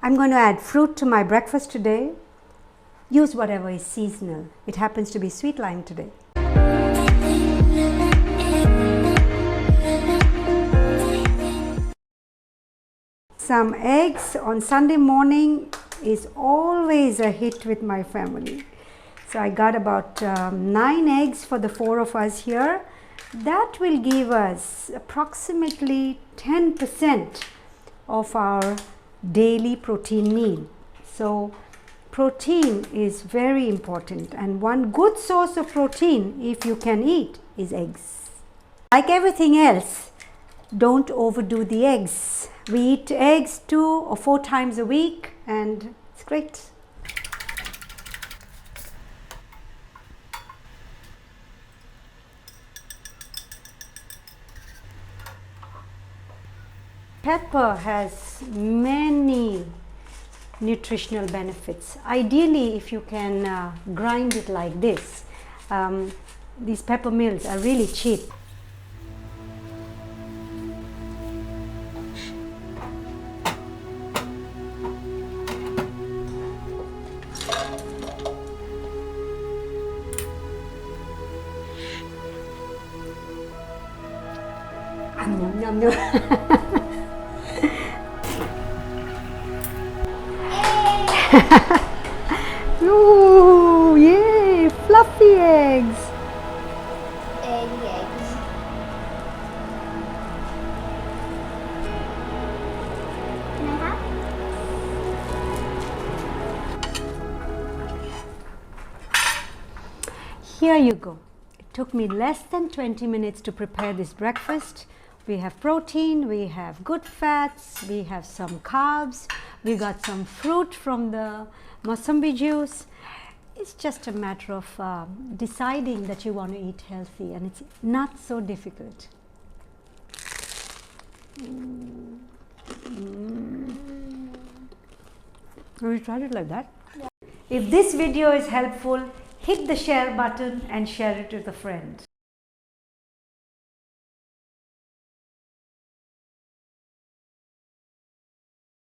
I'm going to add fruit to my breakfast today. Use whatever is seasonal. It happens to be sweet lime today. Some eggs on Sunday morning is always a hit with my family. So I got about 9 eggs for the 4 of us here. That will give us approximately 10% of our daily protein need. So protein is very important, and one good source of protein, if you can eat, is eggs. Like everything else, don't overdo the eggs. We eat eggs 2 or 4 times a week and it's great. Pepper has many nutritional benefits. Ideally, if you can grind it like this, these pepper mills are really cheap. Yum, yum, yum. Ooh, yay! Fluffy eggs. Eggs. Can I have? Here you go. It took me less than 20 minutes to prepare this breakfast. We have protein, we have good fats, we have some carbs, we got some fruit from the Mosambi juice. It's just a matter of deciding that you want to eat healthy, and it's not so difficult. Have you tried it like that? Yeah. If this video is helpful, hit the share button and share it with a friend.